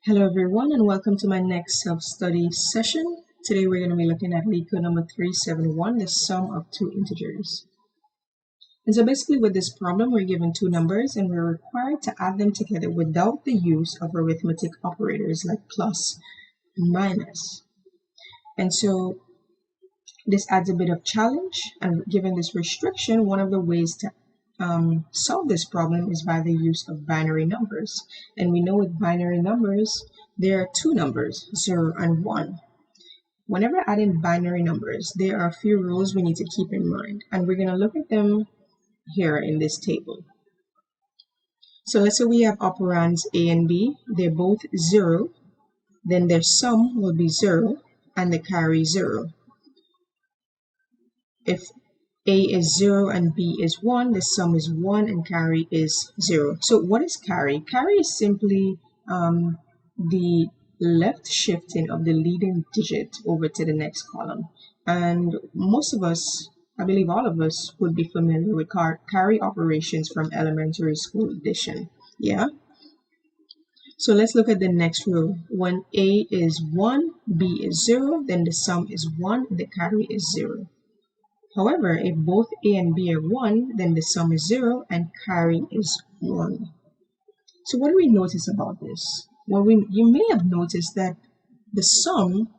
Hello everyone and welcome to my next self-study session. Today we're going to be looking at Leetcode number 371, the sum of two integers. And so basically with this problem we're given two numbers and we're required to add them together without the use of arithmetic operators like plus and minus. And so this adds a bit of challenge, and given this restriction, one of the ways to solve this problem is by the use of binary numbers. And we know with binary numbers, there are two numbers, 0 and 1. Whenever adding binary numbers, there are a few rules we need to keep in mind, and we're going to look at them here in this table. So let's say we have operands A and B. They're both 0. Then their sum will be 0 and the carry 0. If A is 0 and B is 1, the sum is 1 and carry is 0. So what is carry? Carry is simply the left shifting of the leading digit over to the next column. And most of us, I believe all of us, would be familiar with carry operations from elementary school addition. Yeah? So let's look at the next rule. When A is 1, B is 0, then the sum is 1, the carry is 0. However, if both A and B are 1, then the sum is 0 and carry is 1. So what do we notice about this? Well, you may have noticed that the sum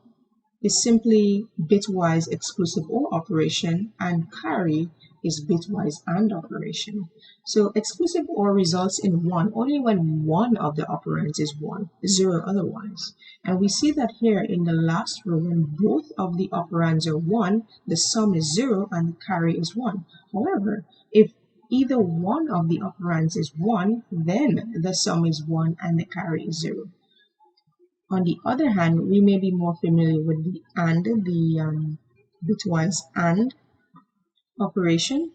is simply bitwise exclusive OR operation and carry is bitwise AND operation. So exclusive OR results in 1 only when one of the operands is 1, 0 otherwise. And we see that here in the last row, when both of the operands are 1, the sum is 0 and the carry is 1. However, if either one of the operands is 1, then the sum is 1 and the carry is 0. On the other hand, we may be more familiar with the AND, the bitwise AND operation.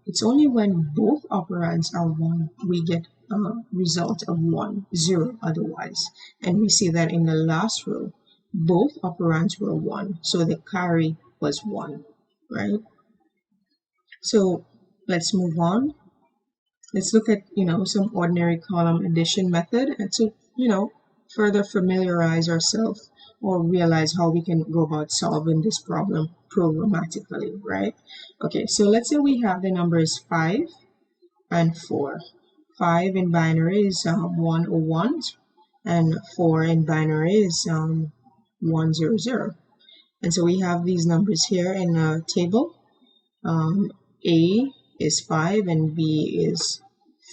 It's only when both operands are 1 we get a result of 1, 0 otherwise. And we see that in the last row, both operands were 1, so the carry was 1, right? So let's move on. Let's look at, some ordinary column addition method and to, further familiarize ourselves or realize how we can go about solving this problem programmatically, right? Okay, so let's say we have the numbers 5 and 4. 5 in binary is 101 and 4 in binary is 100. And so we have these numbers here in a table. A is 5 and B is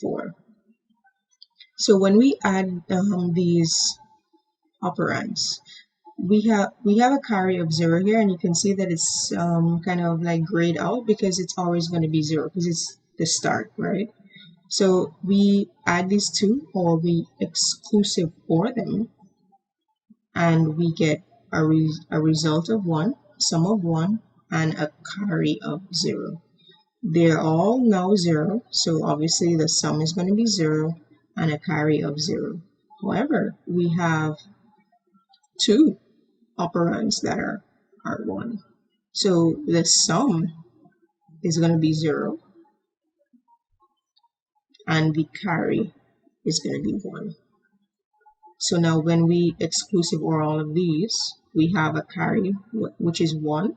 4. So when we add these operands, we have a carry of 0 here, and you can see that it's kind of like grayed out because it's always going to be 0 because it's the start, right? So we add these two, or we exclusive OR them, and we get a result of 1, sum of 1, and a carry of 0. They're all now 0, so obviously the sum is going to be 0 and a carry of 0. However, we have two operands that are 1. So the sum is going to be 0 and the carry is going to be 1. So now when we exclusive OR all of these, we have a carry which is 1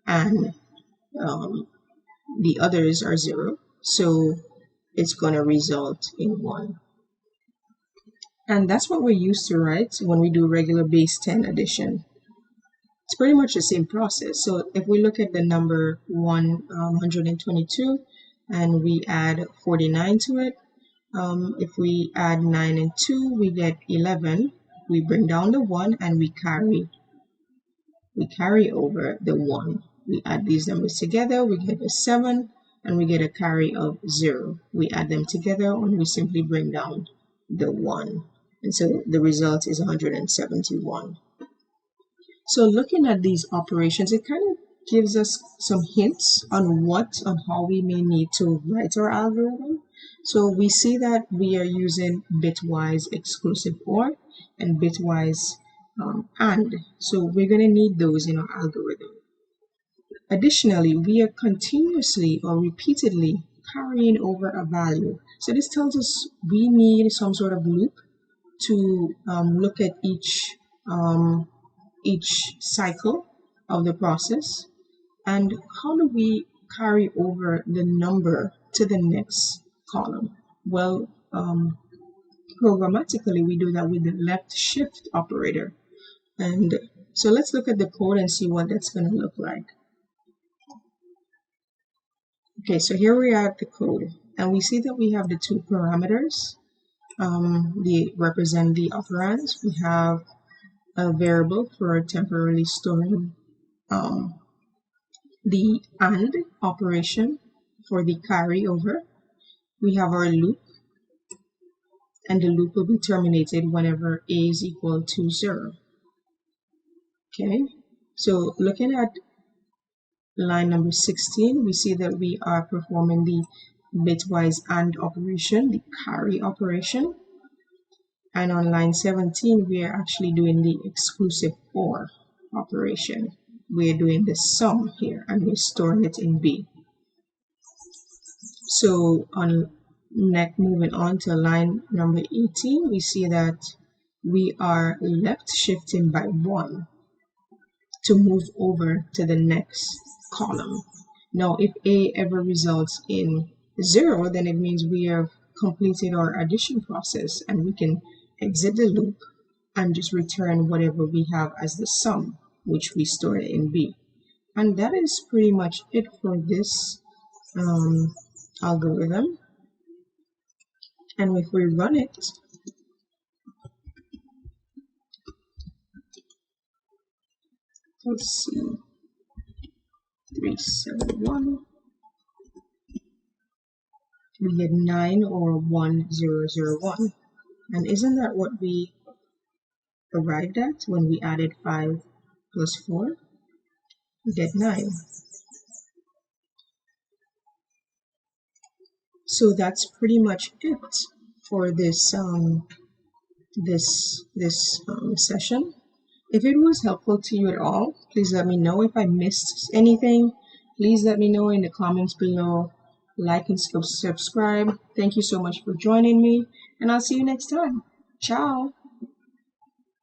and the others are 0. So it's going to result in 1. And that's what we're used to, right? When we do regular base 10 addition. It's pretty much the same process. So if we look at the number 122 and we add 49 to it, if we add 9 and 2, we get 11. We bring down the 1 and we carry over the 1. We add these numbers together, we get a 7 and we get a carry of 0. We add them together and we simply bring down the 1. And so the result is 171. So looking at these operations, it kind of gives us some hints on how we may need to write our algorithm. So we see that we are using bitwise exclusive OR and bitwise AND. So we're going to need those in our algorithm. Additionally, we are continuously or repeatedly carrying over a value. So this tells us we need some sort of loop to look at each cycle of the process. And how do we carry over the number to the next column? Well, programmatically, we do that with the left shift operator. And so let's look at the code and see what that's going to look like. Okay, so here we are at the code, and we see that we have the two parameters. They represent the operands. We have a variable for temporarily storing the AND operation for the carryover. We have our loop, and the loop will be terminated whenever a is equal to 0. Okay, so looking at line number 16, we see that we are performing the bitwise AND operation, the carry operation. And on line 17, we are actually doing the exclusive OR operation. We're doing the sum here, and we're storing it in B. So moving on to line number 18, we see that we are left shifting by 1 to move over to the next column. Now, if A ever results in 0, then it means we have completed our addition process, and we can exit the loop and just return whatever we have as the sum, which we stored in B. And that is pretty much it for this algorithm. And if we run it, let's see, 371, we get 9 or 1001. And isn't that what we arrived at when we added 5 plus 4? We get 9. So that's pretty much it for this session. If it was helpful to you at all, please let me know. If I missed anything, please let me know in the comments below. Like and subscribe. Thank you so much for joining me, and I'll see you next time. Ciao.